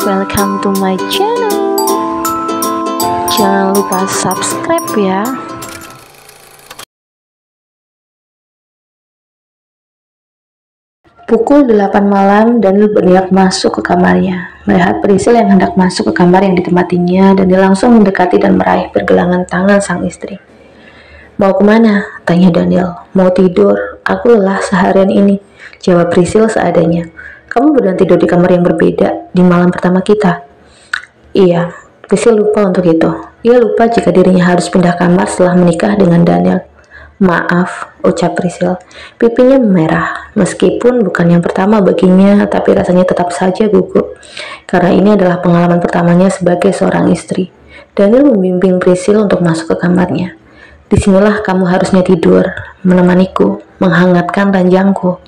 welcome to my channel. Jangan lupa subscribe ya. Pukul 8 malam, Daniel berniat masuk ke kamarnya. Melihat Priscil yang hendak masuk ke kamar yang ditempatinya, Daniel langsung mendekati dan meraih pergelangan tangan sang istri. "Mau kemana?" tanya Daniel. "Mau tidur. Aku lelah seharian ini," jawab Priscil seadanya. "Kamu benar tidur di kamar yang berbeda di malam pertama kita?" "Iya." Priscil lupa untuk itu. Ia lupa jika dirinya harus pindah kamar setelah menikah dengan Daniel. "Maaf," ucap Priscil. Pipinya merah. Meskipun bukan yang pertama baginya, tapi rasanya tetap saja gugup. Karena ini adalah pengalaman pertamanya sebagai seorang istri. Daniel membimbing Priscil untuk masuk ke kamarnya. "Disinilah kamu harusnya tidur, menemaniku, menghangatkan ranjangku."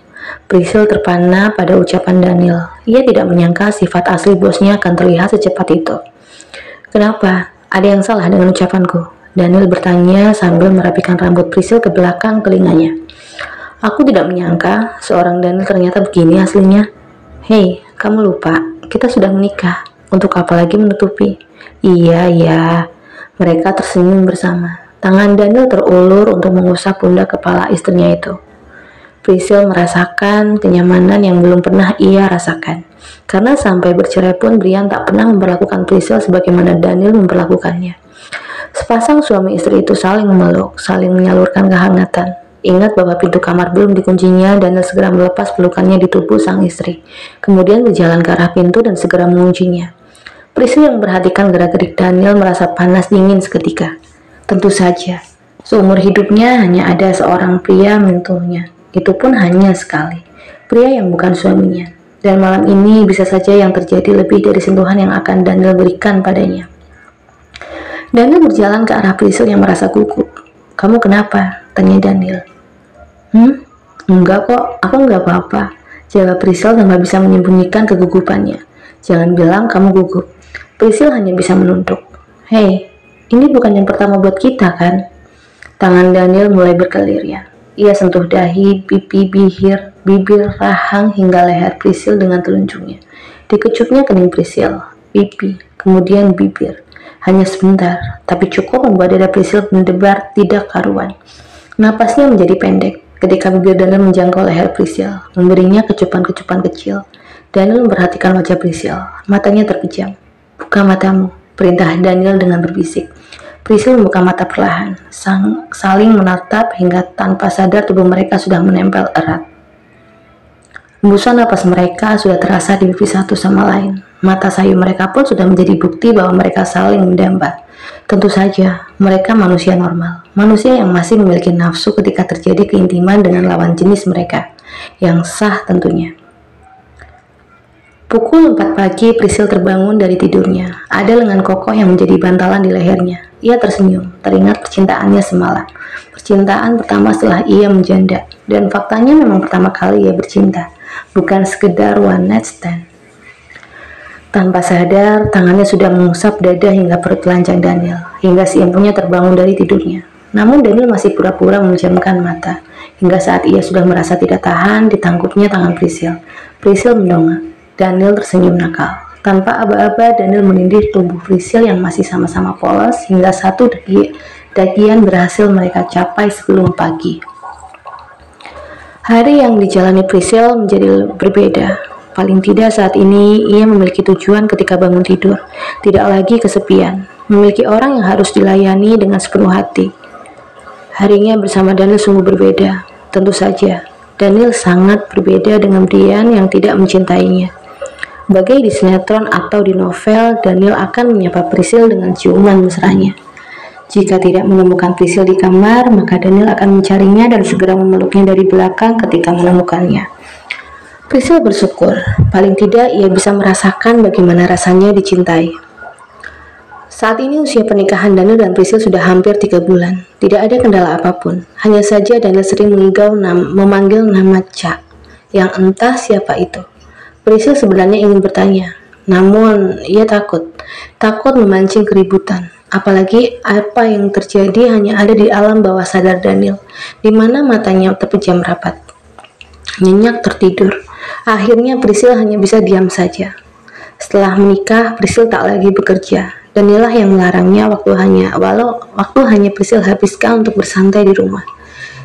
Priscil terpana pada ucapan Daniel. Ia tidak menyangka sifat asli bosnya akan terlihat secepat itu. "Kenapa? Ada yang salah dengan ucapanku?" Daniel bertanya sambil merapikan rambut Priscil ke belakang telinganya. "Aku tidak menyangka seorang Daniel ternyata begini aslinya." "Hei, kamu lupa, kita sudah menikah. Untuk apa lagi menutupi?" Iya. Mereka tersenyum bersama. Tangan Daniel terulur untuk mengusap pundak kepala istrinya itu. Priscil merasakan kenyamanan yang belum pernah ia rasakan. Karena sampai bercerai pun Brian tak pernah memperlakukan Priscil sebagaimana Daniel memperlakukannya. Sepasang suami istri itu saling memeluk, saling menyalurkan kehangatan. Ingat bahwa pintu kamar belum dikuncinya, Daniel segera melepas pelukannya di tubuh sang istri. Kemudian berjalan ke arah pintu dan segera menguncinya. Priscil yang memperhatikan gerak-gerik Daniel merasa panas dingin seketika. Tentu saja, seumur hidupnya hanya ada seorang pria menyentuhnya. Itu pun hanya sekali. Pria yang bukan suaminya. Dan malam ini bisa saja yang terjadi lebih dari sentuhan yang akan Daniel berikan padanya. Daniel berjalan ke arah Priscil yang merasa gugup. "Kamu kenapa?" tanya Daniel. Enggak kok, aku enggak apa-apa," jawab Priscil tanpa bisa menyembunyikan kegugupannya. "Jangan bilang kamu gugup." Priscil hanya bisa menunduk. "Hei, ini bukan yang pertama buat kita kan?" Tangan Daniel mulai berkelir ya. Ia sentuh dahi, pipi, bibir, rahang hingga leher Priscil dengan telunjuknya. Dikecupnya kening Priscil, pipi, kemudian bibir. Hanya sebentar, tapi cukup membuat dada Priscil mendebar tidak karuan. Napasnya menjadi pendek ketika bibir Daniel menjangkau leher Priscil, memberinya kecupan-kecupan kecil. Daniel memperhatikan wajah Priscil, matanya terpejam. "Buka matamu," perintah Daniel dengan berbisik. Priscil membuka mata perlahan, saling menatap hingga tanpa sadar tubuh mereka sudah menempel erat. Hembusan napas mereka sudah terasa di pipi satu sama lain. Mata sayu mereka pun sudah menjadi bukti bahwa mereka saling mendamba. Tentu saja, mereka manusia normal. Manusia yang masih memiliki nafsu ketika terjadi keintiman dengan lawan jenis mereka. Yang sah tentunya. Pukul 4 pagi, Priscil terbangun dari tidurnya. Ada lengan kokoh yang menjadi bantalan di lehernya. Ia tersenyum, teringat percintaannya semalam. Percintaan pertama setelah ia menjanda. Dan faktanya memang pertama kali ia bercinta. Bukan sekedar one night stand. Tanpa sadar, tangannya sudah mengusap dada hingga perut telanjang Daniel. Hingga si empunya terbangun dari tidurnya. Namun Daniel masih pura-pura memejamkan mata. Hingga saat ia sudah merasa tidak tahan, ditanggupnya tangan Priscil. Priscil mendongak. Daniel tersenyum nakal. Tanpa aba-aba, Daniel menindih tubuh Priscil yang masih sama-sama polos hingga satu dagian berhasil mereka capai sebelum pagi. Hari yang dijalani Priscil menjadi berbeda. Paling tidak saat ini ia memiliki tujuan ketika bangun tidur. Tidak lagi kesepian. Memiliki orang yang harus dilayani dengan sepenuh hati. Harinya bersama Daniel sungguh berbeda. Tentu saja, Daniel sangat berbeda dengan Brian yang tidak mencintainya. Bagai di sinetron atau di novel, Daniel akan menyapa Priscil dengan ciuman mesranya. Jika tidak menemukan Priscil di kamar, maka Daniel akan mencarinya dan segera memeluknya dari belakang ketika menemukannya. Priscil bersyukur, paling tidak ia bisa merasakan bagaimana rasanya dicintai. Saat ini usia pernikahan Daniel dan Priscil sudah hampir 3 bulan. Tidak ada kendala apapun. Hanya saja Daniel sering memanggil nama Ca, yang entah siapa itu. Priscil sebenarnya ingin bertanya, namun ia takut memancing keributan. Apalagi apa yang terjadi hanya ada di alam bawah sadar Daniel, di mana matanya terpejam rapat, nyenyak tertidur. Akhirnya Priscil hanya bisa diam saja. Setelah menikah, Priscil tak lagi bekerja. Daniel yang melarangnya waktu hanya Priscil habiskan untuk bersantai di rumah.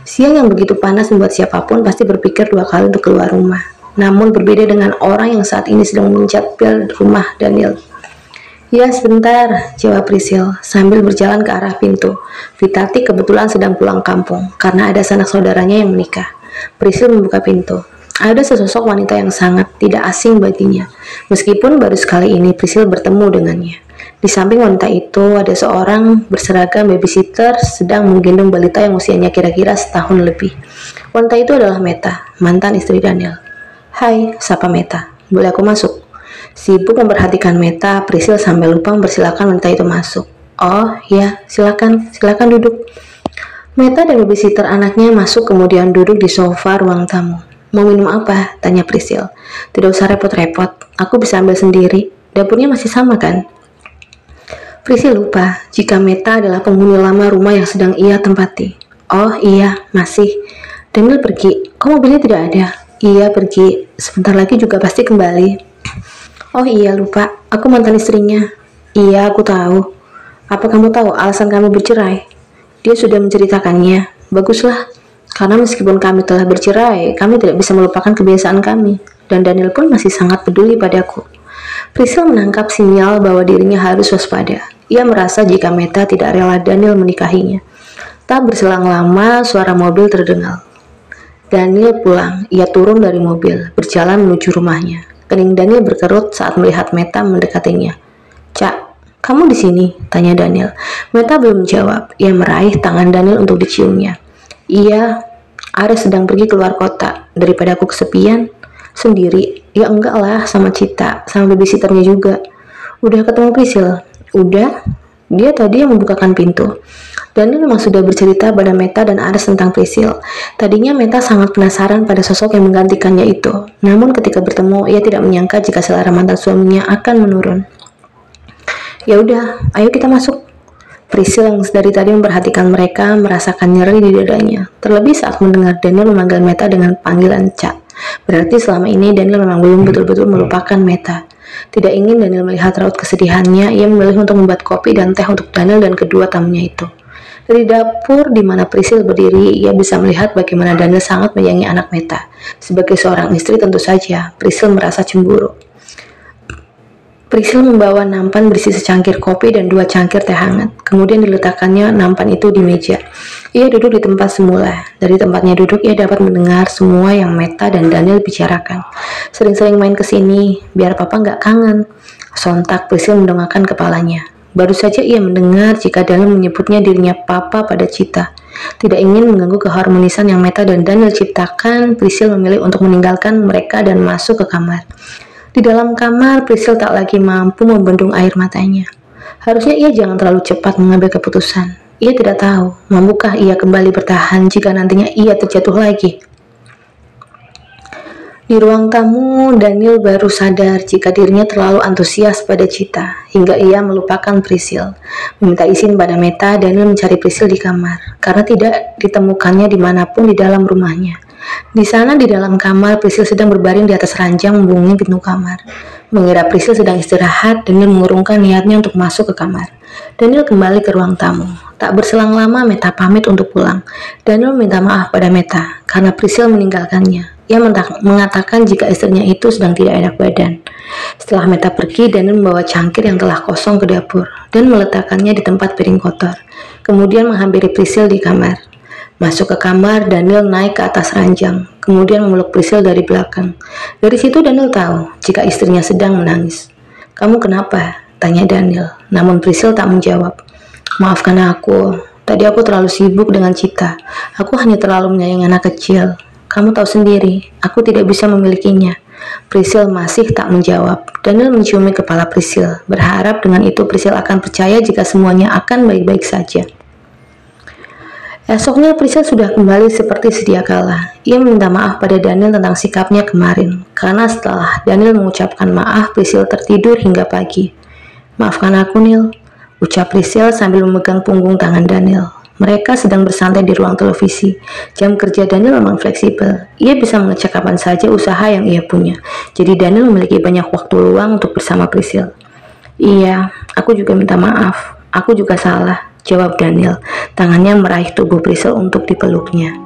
Siang yang begitu panas membuat siapapun pasti berpikir 2 kali untuk keluar rumah. Namun berbeda dengan orang yang saat ini sedang mengecat bel rumah Daniel. Ya sebentar, jawab Priscil sambil berjalan ke arah pintu. Vitati kebetulan sedang pulang kampung karena ada sanak saudaranya yang menikah. Priscil membuka pintu. Ada sesosok wanita yang sangat tidak asing baginya. Meskipun baru sekali ini Priscil bertemu dengannya. Di samping wanita itu ada seorang berseragam babysitter sedang menggendong balita yang usianya kira-kira setahun lebih. Wanita itu adalah Meta, mantan istri Daniel. Hai, sapa Meta. Boleh aku masuk? Sibuk memperhatikan Meta, Priscil sampai lupa mempersilakan wanita itu masuk. Oh, ya, silakan duduk. Meta dan babysitter anaknya masuk kemudian duduk di sofa ruang tamu. Mau minum apa? Tanya Priscil. Tidak usah repot-repot, aku bisa ambil sendiri. Dapurnya masih sama kan? Priscil lupa jika Meta adalah penghuni lama rumah yang sedang ia tempati. Oh iya, masih. Daniel pergi. Kok mobilnya tidak ada? Iya, pergi. Sebentar lagi juga pasti kembali. Oh iya, lupa. Aku mantan istrinya. Iya, aku tahu. Apa kamu tahu alasan kami bercerai? Dia sudah menceritakannya. Baguslah. Karena meskipun kami telah bercerai, kami tidak bisa melupakan kebiasaan kami. Dan Daniel pun masih sangat peduli padaku. Priscil menangkap sinyal bahwa dirinya harus waspada. Ia merasa jika Meta tidak rela Daniel menikahinya. Tak berselang lama, suara mobil terdengar. Daniel pulang. Ia turun dari mobil, berjalan menuju rumahnya. Kening Daniel berkerut saat melihat Meta mendekatinya. Cak, kamu di sini? Tanya Daniel. Meta belum menjawab. Ia meraih tangan Daniel untuk diciumnya. Iya, Ares sedang pergi keluar kota. Daripada aku kesepian. Sendiri? Ya enggak lah, sama Cita, sama babysitternya juga. Udah ketemu Priscil? Udah, dia tadi yang membukakan pintu. Daniel memang sudah bercerita pada Meta dan Ares tentang Priscil. Tadinya Meta sangat penasaran pada sosok yang menggantikannya itu. Namun ketika bertemu, ia tidak menyangka jika selera mantan suaminya akan menurun. Ya udah, ayo kita masuk. Priscil yang dari tadi memperhatikan mereka merasakan nyeri di dadanya. Terlebih saat mendengar Daniel memanggil Meta dengan panggilan Cak. Berarti selama ini Daniel memang belum betul-betul melupakan Meta. Tidak ingin Daniel melihat raut kesedihannya, ia memilih untuk membuat kopi dan teh untuk Daniel dan kedua tamunya itu. Dari dapur di mana Priscil berdiri, ia bisa melihat bagaimana Daniel sangat menyayangi anak Meta. Sebagai seorang istri tentu saja, Priscil merasa cemburu. Priscil membawa nampan berisi secangkir kopi dan 2 cangkir teh hangat. Kemudian diletakkannya nampan itu di meja. Ia duduk di tempat semula. Dari tempatnya duduk, ia dapat mendengar semua yang Meta dan Daniel bicarakan. Sering-sering main ke sini, biar papa nggak kangen. Sontak Priscil mendongakkan kepalanya. Baru saja ia mendengar jika Daniel menyebutnya dirinya papa pada Cita. Tidak ingin mengganggu keharmonisan yang Meta dan Daniel ciptakan, Priscil memilih untuk meninggalkan mereka dan masuk ke kamar. Di dalam kamar, Priscil tak lagi mampu membendung air matanya. Harusnya ia jangan terlalu cepat mengambil keputusan. Ia tidak tahu, mampukah ia kembali bertahan jika nantinya ia terjatuh lagi. Di ruang tamu, Daniel baru sadar jika dirinya terlalu antusias pada Cita, hingga ia melupakan Priscil. Meminta izin pada Meta, Daniel mencari Priscil di kamar, karena tidak ditemukannya dimanapun di dalam rumahnya. Di sana di dalam kamar, Priscil sedang berbaring di atas ranjang membunyi pintu kamar. Mengira Priscil sedang istirahat, Daniel mengurungkan niatnya untuk masuk ke kamar. Daniel kembali ke ruang tamu. Tak berselang lama, Meta pamit untuk pulang. Daniel minta maaf pada Meta karena Priscil meninggalkannya. Ia mengatakan jika istrinya itu sedang tidak enak badan. Setelah Meta pergi, Daniel membawa cangkir yang telah kosong ke dapur dan meletakkannya di tempat piring kotor. Kemudian menghampiri Priscil di kamar. Masuk ke kamar, Daniel naik ke atas ranjang, kemudian memeluk Priscil dari belakang. Dari situ Daniel tahu jika istrinya sedang menangis. Kamu kenapa? Tanya Daniel, namun Priscil tak menjawab. Maafkan aku, tadi aku terlalu sibuk dengan Cita. Aku hanya terlalu menyayangi anak kecil. Kamu tahu sendiri, aku tidak bisa memilikinya. Priscil masih tak menjawab. Daniel menciumi kepala Priscil, berharap dengan itu Priscil akan percaya jika semuanya akan baik-baik saja. Esoknya Priscil sudah kembali seperti sedia kala. Ia meminta maaf pada Daniel tentang sikapnya kemarin, karena setelah Daniel mengucapkan maaf, Priscil tertidur hingga pagi. Maafkan aku, Neil, ucap Priscil sambil memegang punggung tangan Daniel. Mereka sedang bersantai di ruang televisi. Jam kerja Daniel memang fleksibel. Ia bisa mengecek kapan saja usaha yang ia punya. Jadi Daniel memiliki banyak waktu luang untuk bersama Priscil. Iya, aku juga minta maaf. Aku juga salah, jawab Daniel. Tangannya meraih tubuh Priscil untuk dipeluknya.